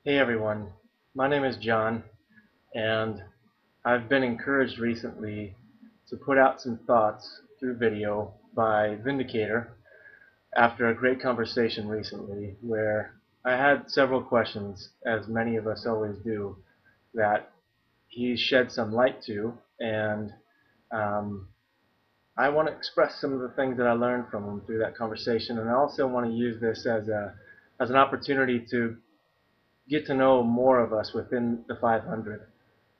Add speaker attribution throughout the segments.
Speaker 1: Hey everyone, my name is John, and I've been encouraged recently to put out some thoughts through video by Vindicator after a great conversation recently where I had several questions, as many of us always do, that he shed some light to, and um, I want to express some of the things that I learned from him through that conversation, and I also want to use this as an opportunity to get to know more of us within the 500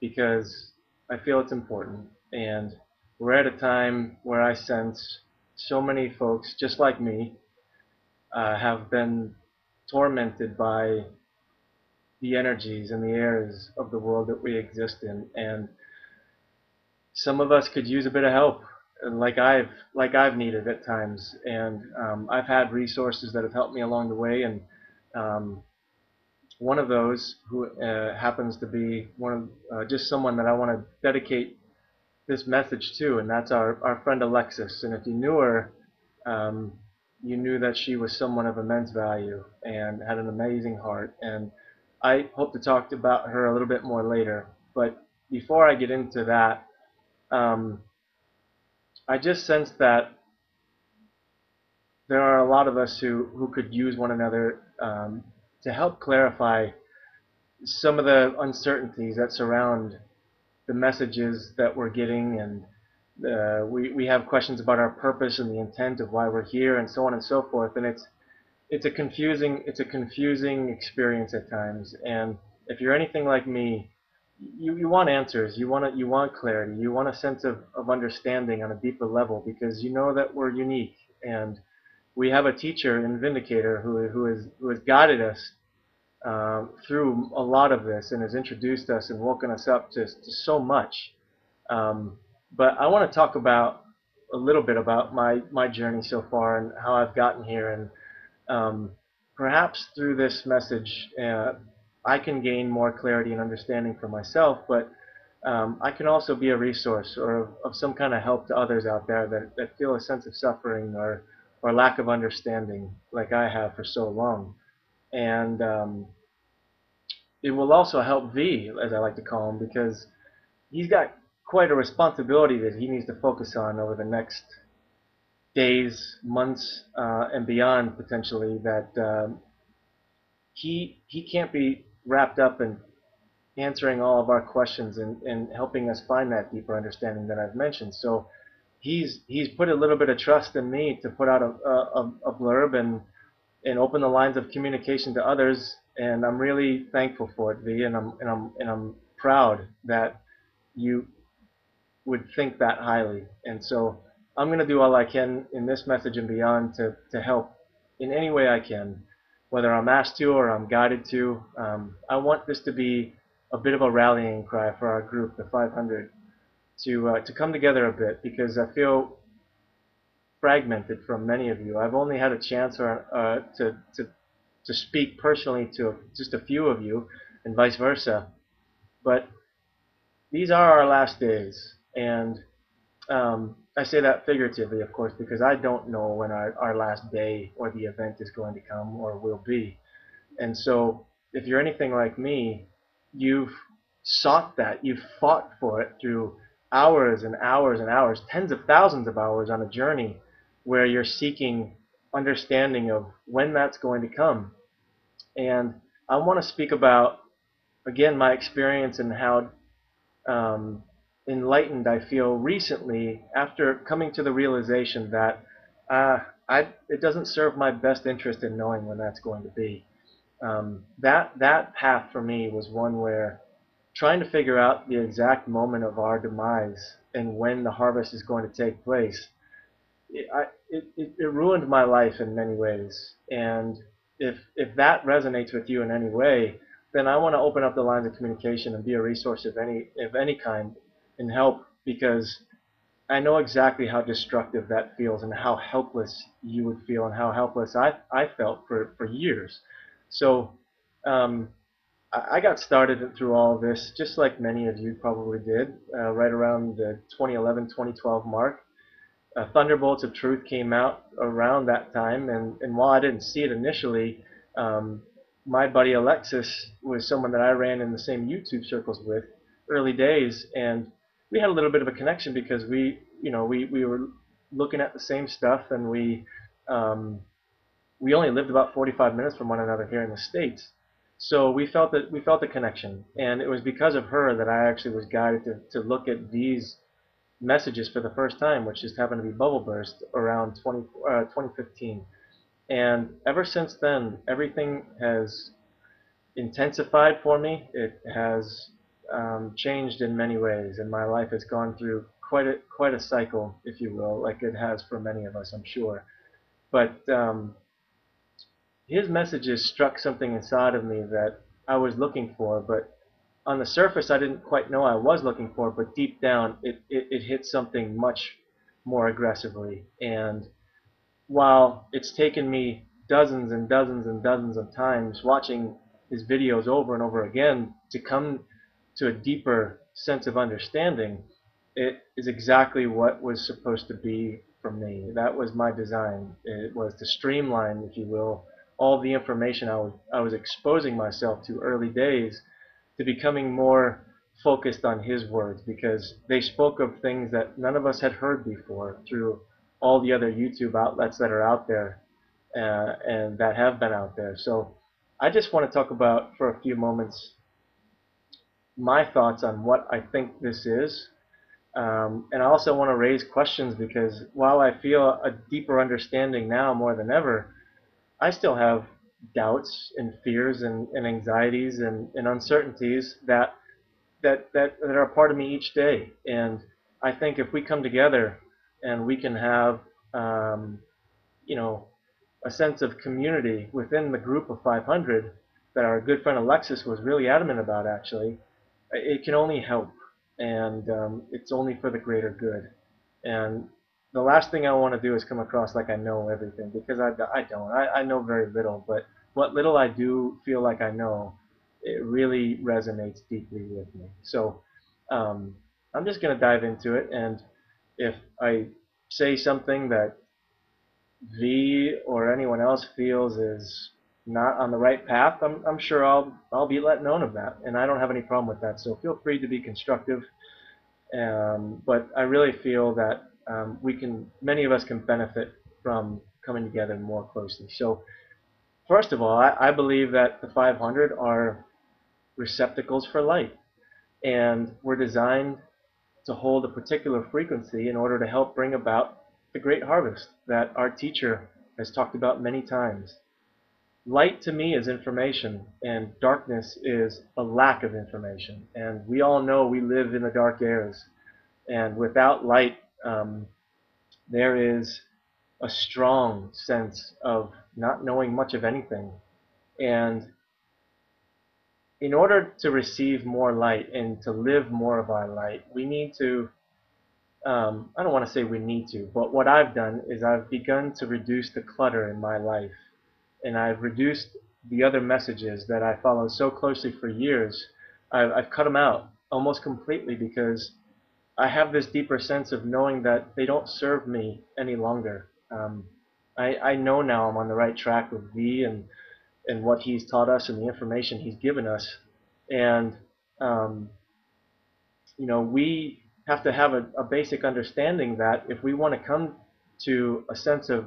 Speaker 1: because I feel it's important. And we're at a time where I sense so many folks, just like me, have been tormented by the energies and the airs of the world that we exist in. And some of us could use a bit of help, like I've needed at times. And I've had resources that have helped me along the way. And um, one of those who happens to be just someone that I want to dedicate this message to, and that's our friend Alexis. And if you knew her, um, you knew that she was someone of immense value and had an amazing heart. And I hope to talk about her a little bit more later. But before I get into that, um, I just sense that there are a lot of us who could use one another to help clarify some of the uncertainties that surround the messages that we're getting, and we have questions about our purpose and the intent of why we're here, and so on and so forth. And it's a confusing experience at times. And if you're anything like me, you want answers, you want clarity, you want a sense of understanding on a deeper level because you know that we're unique, and we have a teacher in Vindicator who has guided us through a lot of this and has introduced us and woken us up to so much. But I want to talk about a little bit about my journey so far and how I've gotten here. And perhaps through this message, I can gain more clarity and understanding for myself, but I can also be a resource or of some kind of help to others out there that feel a sense of suffering or lack of understanding like I have for so long. And it will also help V, as I like to call him, because he's got quite a responsibility that he needs to focus on over the next days, months, and beyond potentially. That he can't be wrapped up in answering all of our questions and helping us find that deeper understanding that I've mentioned. So he's put a little bit of trust in me to put out a blurb and open the lines of communication to others. And I'm really thankful for it, V, and I'm proud that you would think that highly. And so I'm going to do all I can in this message and beyond to help in any way I can, whether I'm asked to or I'm guided to. I want this to be a bit of a rallying cry for our group, the 500, to come together a bit because I feel fragmented from many of you. I've only had a chance to speak personally to just a few of you, and vice versa. But these are our last days, and I say that figuratively, of course, because I don't know when our last day or the event is going to come or will be. And so, if you're anything like me, you've sought that, you've fought for it through hours and hours and hours, tens of thousands of hours on a journey where you're seeking understanding of when that's going to come. And I want to speak about, again, my experience and how enlightened I feel recently after coming to the realization that it doesn't serve my best interest in knowing when that's going to be. That path for me was one where trying to figure out the exact moment of our demise and when the harvest is going to take place, it ruined my life in many ways. And if that resonates with you in any way, then I want to open up the lines of communication and be a resource of any kind and help because I know exactly how destructive that feels and how helpless you would feel and how helpless I felt for years. So um, I got started through all of this just like many of you probably did right around the 2011-2012 mark. Thunderbolts of Truth came out around that time, and while I didn't see it initially, um, my buddy Alexis was someone that I ran in the same YouTube circles with early days, and we had a little bit of a connection because we were looking at the same stuff, and um, we only lived about 45 minutes from one another here in the States. So we felt a connection, and it was because of her that I actually was guided to look at these messages for the first time, which just happened to be Bubble Burst around 2015. And ever since then, everything has intensified for me. It has changed in many ways, and my life has gone through quite a cycle, if you will, like it has for many of us, I'm sure. But his messages struck something inside of me that I was looking for, but on the surface I didn't quite know I was looking for, but deep down it hit something much more aggressively. And while it's taken me dozens and dozens and dozens of times watching his videos over and over again to come to a deeper sense of understanding, it is exactly what was supposed to be for me. That was my design. It was to streamline, if you will, all the information I was exposing myself to early days to becoming more focused on his words, because they spoke of things that none of us had heard before through all the other YouTube outlets that are out there and that have been out there. So I just want to talk about for a few moments my thoughts on what I think this is. And I also want to raise questions because while I feel a deeper understanding now more than ever, I still have doubts and fears and anxieties and uncertainties that are a part of me each day. And I think if we come together and we can have um, you know a sense of community within the group of 500 that our good friend Alexis was really adamant about, actually, it can only help, and it's only for the greater good. And the last thing I want to do is come across like I know everything, because I don't. I know very little, but what little I do feel like I know, it really resonates deeply with me. So um, I'm just going to dive into it, and if I say something that V or anyone else feels is not on the right path, I'm sure I'll be let known of that, and I don't have any problem with that. So feel free to be constructive. But I really feel that many of us can benefit from coming together more closely. So first of all, I believe that the 500 are receptacles for light, and we're designed to hold a particular frequency in order to help bring about the great harvest that our teacher has talked about many times. Light to me is information, and darkness is a lack of information. And we all know we live in the dark areas. And without light, there is a strong sense of not knowing much of anything. And in order to receive more light and to live more of our light, we need to, I don't want to say we need to, but what I've done is I've begun to reduce the clutter in my life. And I've reduced the other messages that I followed so closely for years. I've cut them out almost completely because I have this deeper sense of knowing that they don't serve me any longer. I know now I'm on the right track with V and what he's taught us and the information he's given us. And, um, we have to have a basic understanding that if we want to come to a sense of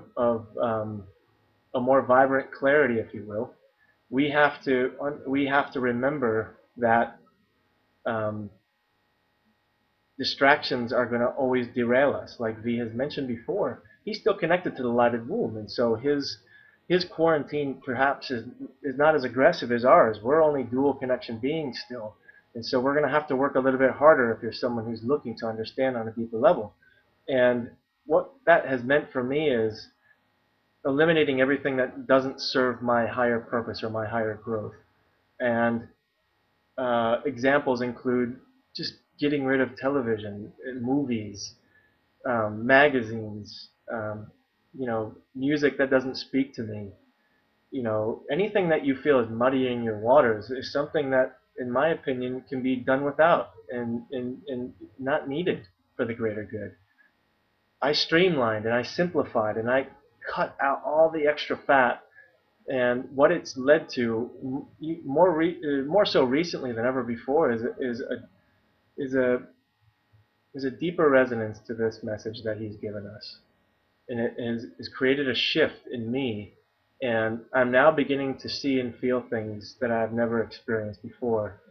Speaker 1: a more vibrant clarity, if you will, we have to remember that um, distractions are going to always derail us. Like V has mentioned before, he's still connected to the lighted womb, and so his quarantine perhaps is not as aggressive as ours. We're only dual connection beings still, and so we're going to have to work a little bit harder if you're someone who's looking to understand on a deeper level. And what that has meant for me is eliminating everything that doesn't serve my higher purpose or my higher growth. And examples include just getting rid of television, movies, magazines, music that doesn't speak to me. Anything that you feel is muddying your waters is something that, in my opinion, can be done without and not needed for the greater good. I streamlined and I simplified and I cut out all the extra fat And what it's led to, more so recently than ever before, is a is a deeper resonance to this message that he's given us, and it has created a shift in me, and I'm now beginning to see and feel things that I've never experienced before.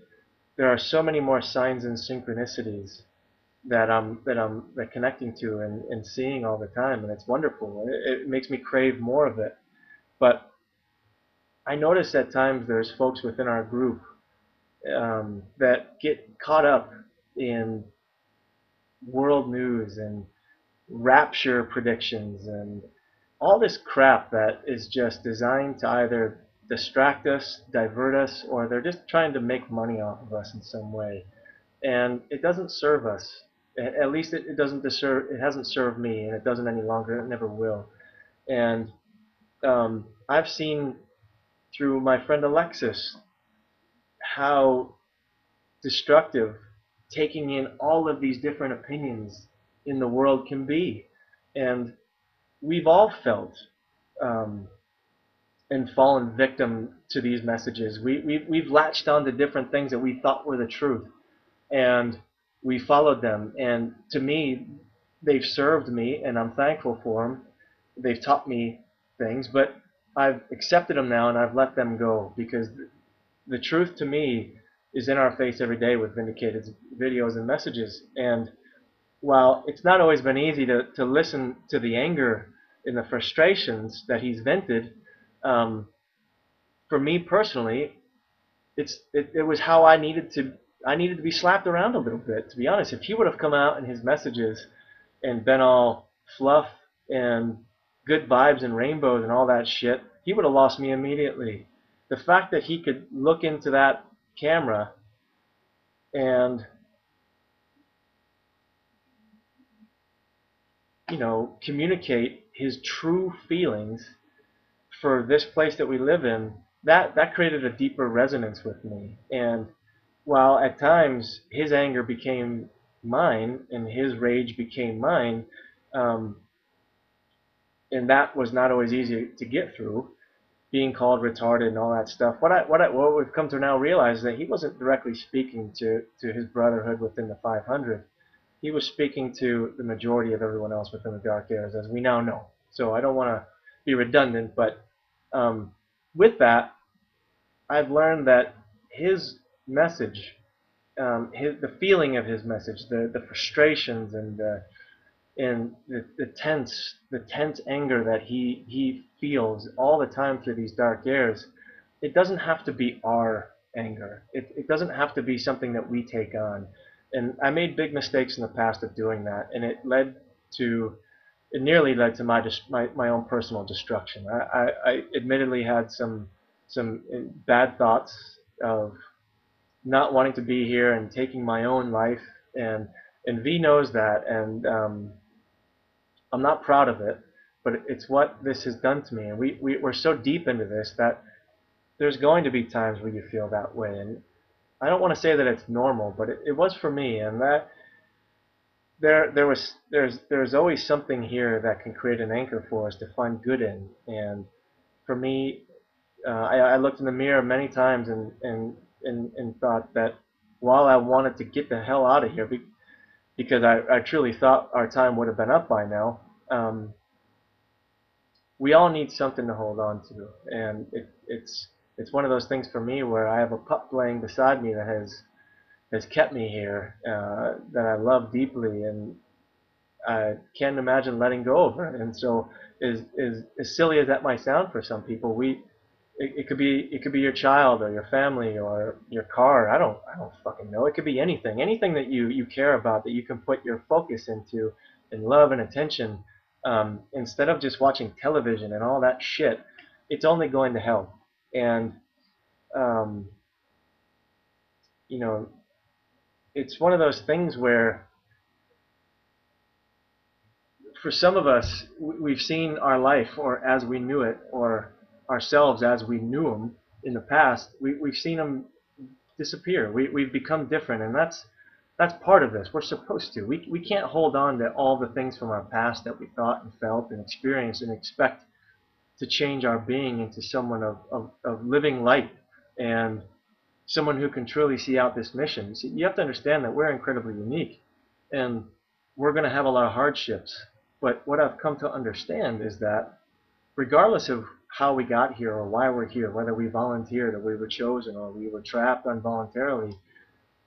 Speaker 1: There are so many more signs and synchronicities that connecting to and seeing all the time, and it's wonderful. It makes me crave more of it. But I notice at times there's folks within our group that get caught up in world news and rapture predictions and all this crap that is just designed to either distract us, divert us, or they're just trying to make money off of us in some way. And it doesn't serve us. At least it doesn't deserve. It hasn't served me, and it doesn't any longer. It never will. And I've seen through my friend Alexis how destructive taking in all of these different opinions in the world can be. And we've all felt um, and fallen victim to these messages. We've latched on to different things that we thought were the truth, and we followed them. And to me, they've served me, and I'm thankful for them. They've taught me things, but I've accepted them now, and I've let them go because the truth to me is in our face every day with Vindicated's videos and messages. And while it's not always been easy to listen to the anger and the frustrations that he's vented, um, for me personally, it was how I needed to be slapped around a little bit. To be honest, if he would have come out in his messages and been all fluff and good vibes and rainbows and all that shit, he would have lost me immediately. The fact that he could look into that camera and communicate his true feelings for this place that we live in, that created a deeper resonance with me. And while at times his anger became mine and his rage became mine, um, and that was not always easy to get through, being called retarded and all that stuff. What we've come to now realize is that he wasn't directly speaking to his brotherhood within the 500. He was speaking to the majority of everyone else within the dark areas, as we now know. So I don't want to be redundant, but with that, I've learned that his message, the feeling of his message, the frustrations and the tense anger that he feels all the time through these dark airs, it doesn't have to be our anger. It doesn't have to be something that we take on. And I made big mistakes in the past of doing that, and to it nearly led to my own personal destruction. I admittedly had some bad thoughts of not wanting to be here and taking my own life, and V knows that, and I'm not proud of it, but it's what this has done to me. And we're so deep into this that there's going to be times where you feel that way. And I don't want to say that it's normal, but it was for me. And that there's always something here that can create an anchor for us to find good in. And for me, I looked in the mirror many times and thought that while I wanted to get the hell out of here because I truly thought our time would have been up by now, we all need something to hold on to, and it's one of those things for me where I have a pup laying beside me that has kept me here, that I love deeply, and I can't imagine letting go of her. And so, as silly as that might sound for some people, it could be your child or your family or your car. I don't fucking know. It could be anything that you care about that you can put your focus into and love and attention, instead of just watching television and all that shit. It's only going to help. And um, you know, it's one of those things where for some of us, we've seen our life or as we knew it, or ourselves as we knew them in the past. We've seen them disappear. We've become different, and that's part of this. We're supposed to. We can't hold on to all the things from our past that we thought and felt and experienced and expect to change our being into someone of living light and someone who can truly see out this mission. See, you have to understand that we're incredibly unique, and we're going to have a lot of hardships. But what I've come to understand is that regardless of how we got here or why we're here, whether we volunteered or we were chosen or we were trapped involuntarily,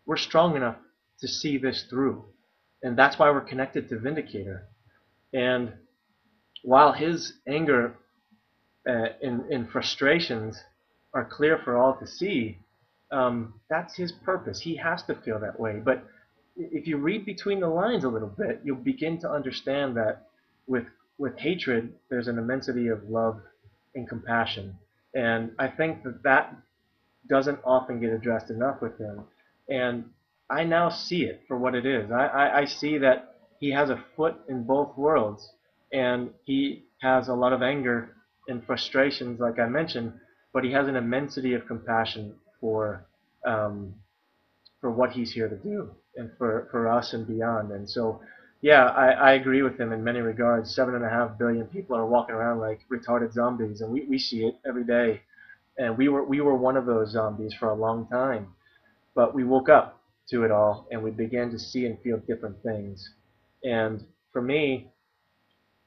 Speaker 1: we're strong enough to see this through. And that's why we're connected to Vindicator. And while his anger and frustrations are clear for all to see, that's his purpose. He has to feel that way. But if you read between the lines a little bit, you'll begin to understand that with with hatred, there's an immensity of love and compassion. And I think that doesn't often get addressed enough with him. And I now see it for what it is. I see that he has a foot in both worlds, and he has a lot of anger and frustrations, like I mentioned, but he has an immensity of compassion um, for what he's here to do and for us and beyond. And so, yeah, I agree with him in many regards. 7.5 billion people are walking around like retarded zombies, and we see it every day. And we were one of those zombies for a long time, but we woke up to it all, and we began to see and feel different things. And for me,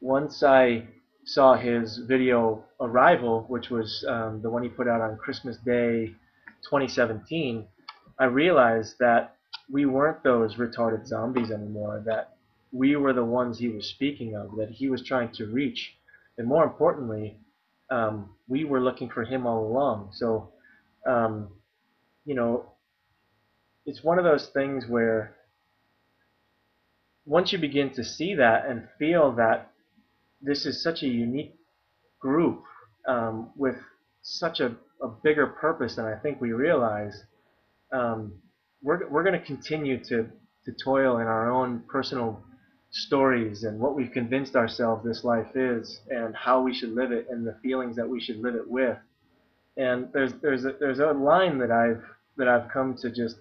Speaker 1: once I saw his video Arrival, which was the one he put out on Christmas Day 2017, I realized that we weren't those retarded zombies anymore, that we were the ones he was speaking of, that he was trying to reach. And more importantly, we were looking for him all along. So, um, you know, it's one of those things where once you begin to see that and feel that this is such a unique group with such a bigger purpose than I think we realize, um, we're going to continue to toil in our own personal stories and what we've convinced ourselves this life is and how we should live it and the feelings that we should live it with. And there's a line that I've come to just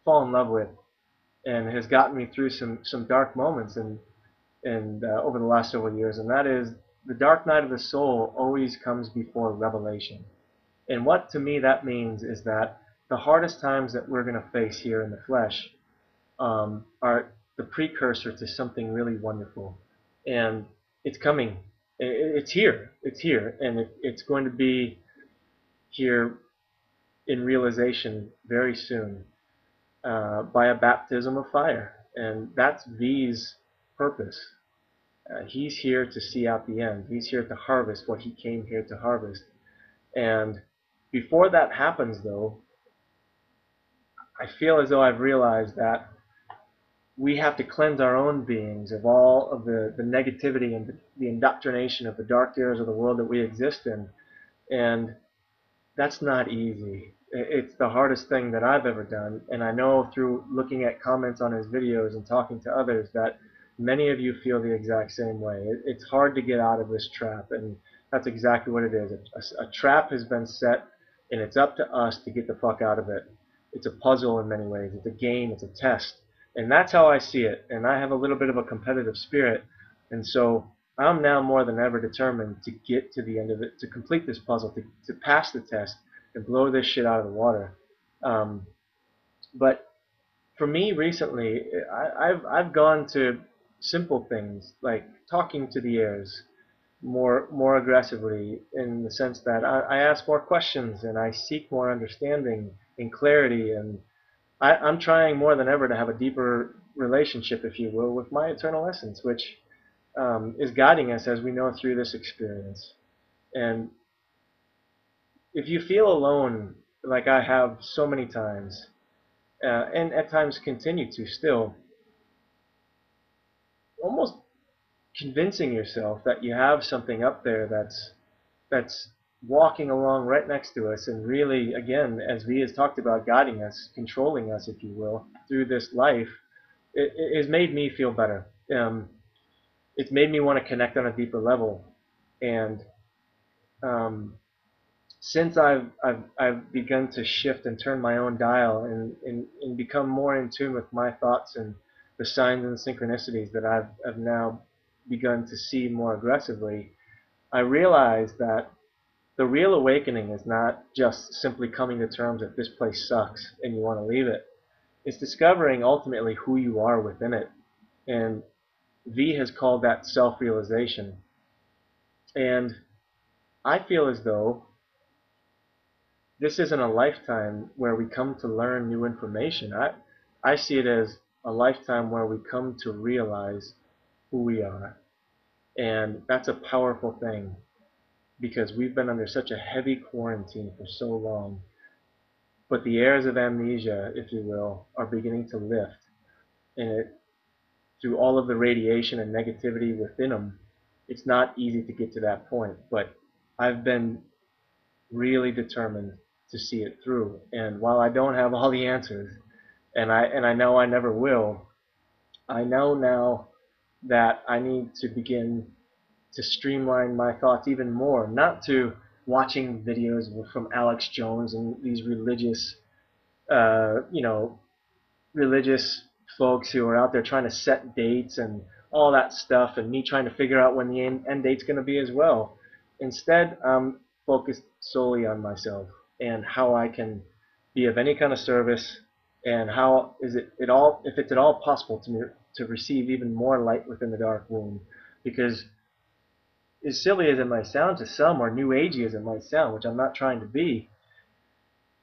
Speaker 1: fall in love with and has gotten me through some dark moments and over the last several years, and that is the dark night of the soul always comes before revelation. And what to me that means is that the hardest times that we're going to face here in the flesh are the precursor to something really wonderful, and it's coming. It's here. It's here, and it's going to be here in realization very soon by a baptism of fire, and that's V's purpose. He's here to see out the end. He's here to harvest what he came here to harvest. And before that happens, though, I feel as though I've realized that we have to cleanse our own beings of all of the negativity and the indoctrination of the dark areas of the world that we exist in. And that's not easy. It's the hardest thing that I've ever done, and I know through looking at comments on his videos and talking to others that many of you feel the exact same way. It's hard to get out of this trap, and that's exactly what it is. A trap has been set, and it's up to us to get the fuck out of it. It's a puzzle in many ways. It's a game. It's a test, and that's how I see it. And I have a little bit of a competitive spirit, and so I'm now more than ever determined to get to the end of it, to complete this puzzle, to pass the test, and blow this shit out of the water. Um, but for me recently, I've gone to simple things like talking to the airs more aggressively in the sense that I ask more questions and I seek more understanding and clarity, and I'm trying more than ever to have a deeper relationship, if you will, with my eternal essence, which is guiding us as we know through this experience. And if you feel alone, like I have so many times, and at times continue to still, almost convincing yourself that you have something up there that's walking along right next to us and really, again, as V has talked about, guiding us, controlling us, if you will, through this life, it has made me feel better. It's made me want to connect on a deeper level, and um, since I've begun to shift and turn my own dial and become more in tune with my thoughts and the signs and synchronicities that I've now begun to see more aggressively, I realized that the real awakening is not just simply coming to terms that this place sucks and you want to leave it. It's discovering ultimately who you are within it. And V has called that self-realization. And I feel as though this isn't a lifetime where we come to learn new information. I see it as a lifetime where we come to realize who we are. And that's a powerful thing because we've been under such a heavy quarantine for so long. But the airs of amnesia, if you will, are beginning to lift. And through all of the radiation and negativity within them, it's not easy to get to that point. But I've been really determined to see it through. And while I don't have all the answers, and I know I never will, I know now that I need to begin to streamline my thoughts even more, not to watching videos from Alex Jones and these you know, religious folks who are out there trying to set dates and all that stuff, and me trying to figure out when the end date's going to be as well. Instead, I'm focused solely on myself and how I can be of any kind of service, and how is it at all, if it's at all possible to me to receive even more light within the dark womb. Because as silly as it might sound to some, or new agey as it might sound, which I'm not trying to be,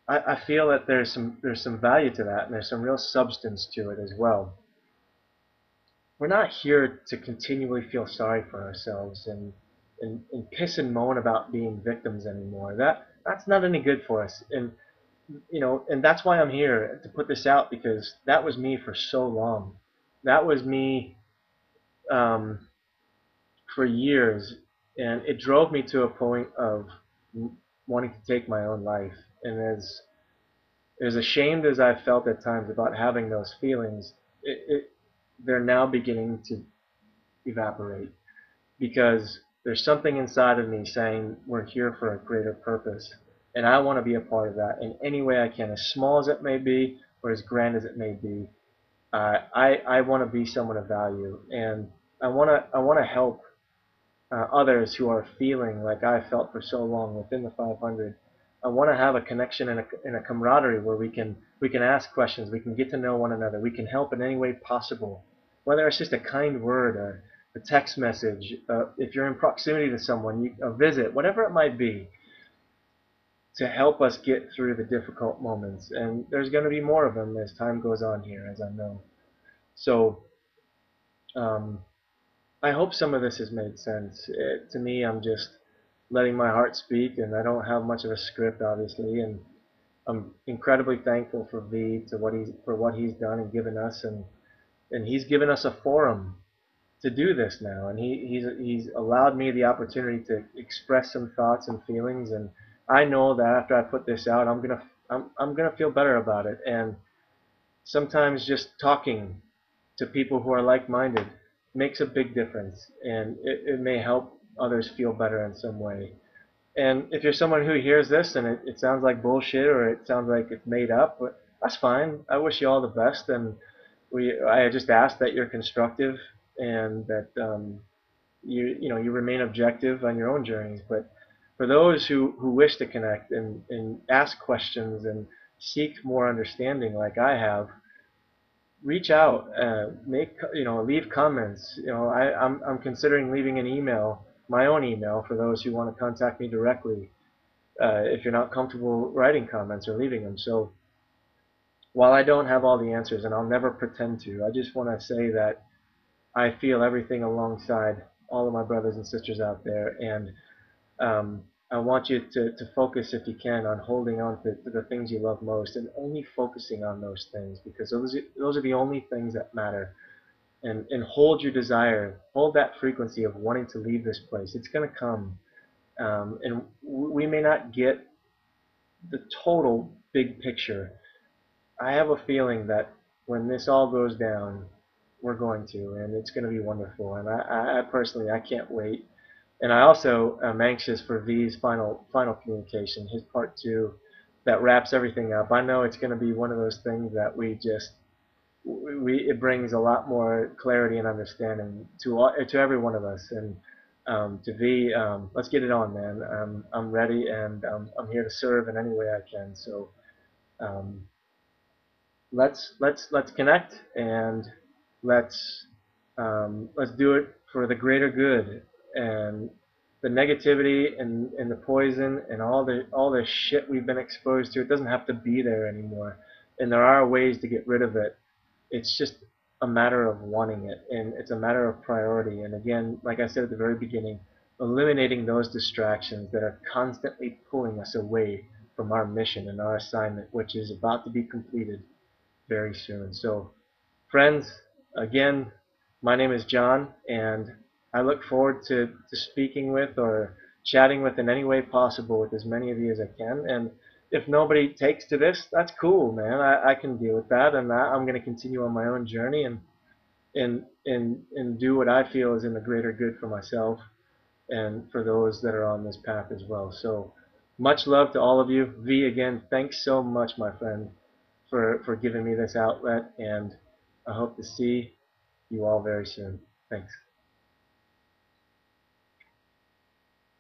Speaker 1: I feel that there's some value to that, and there's some real substance to it as well. We're not here to continually feel sorry for ourselves and piss and moan about being victims anymore. That's not any good for us. And that's why I'm here to put this out, because that was me for so long. That was me um, for years, and it drove me to a point of wanting to take my own life. And as ashamed as I've felt at times about having those feelings, they're now beginning to evaporate, because there's something inside of me saying we're here for a greater purpose, and I want to be a part of that in any way I can, as small as it may be or as grand as it may be. I want to be someone of value, and I want to help others who are feeling like I felt for so long within the 500. I want to have a connection and a camaraderie where we can ask questions, we can get to know one another, we can help in any way possible, whether it's just a kind word, a text message, if you're in proximity to someone, a visit, whatever it might be, to help us get through the difficult moments. And there's going to be more of them as time goes on here, as I know. So um, I hope some of this has made sense. To me, I'm just letting my heart speak, and I don't have much of a script, obviously. And I'm incredibly thankful for V to what he's done and given us, and he's given us a forum to do this now, and he's allowed me the opportunity to express some thoughts and feelings. And I know that after I put this out, I'm gonna feel better about it. And sometimes just talking to people who are like-minded makes a big difference, and it may help others feel better in some way. And if you're someone who hears this and it sounds like bullshit, or it sounds like it's made up, but that's fine. I wish you all the best, and I just ask that you're constructive, and that you remain objective on your own journeys. But for those who wish to connect and ask questions and seek more understanding, like I have, reach out, leave comments. I'm considering leaving an email, my own email, for those who want to contact me directly. If you're not comfortable writing comments or leaving them. So while I don't have all the answers, and I'll never pretend to, I just want to say that I feel everything alongside all of my brothers and sisters out there, and I want you to focus, if you can, on holding on to the things you love most, and only focusing on those things, because those are the only things that matter. And hold your desire, hold that frequency of wanting to leave this place. It's going to come, and we may not get the total big picture. I have a feeling that when this all goes down, we're going to, and it's going to be wonderful. And I personally, I can't wait. And I also am anxious for V's final communication, his part two, that wraps everything up. I know it's going to be one of those things that it brings a lot more clarity and understanding to every one of us. And To V, let's get it on, man. I'm ready, and I'm here to serve in any way I can. So um, let's connect, and let's do it for the greater good. And the negativity and the poison and all the shit we've been exposed to, it doesn't have to be there anymore. And there are ways to get rid of it. It's just a matter of wanting it, and it's a matter of priority. And again, like I said at the very beginning, eliminating those distractions that are constantly pulling us away from our mission and our assignment, which is about to be completed very soon. So, friends, again, my name is John, and I look forward to speaking with or chatting with in any way possible with as many of you as I can. And if nobody takes to this, that's cool, man. I can deal with that, and I'm going to continue on my own journey and do what I feel is in the greater good for myself and for those that are on this path as well. So, much love to all of you. V, again, thanks so much, my friend, for giving me this outlet, and I hope to see you all very soon. Thanks.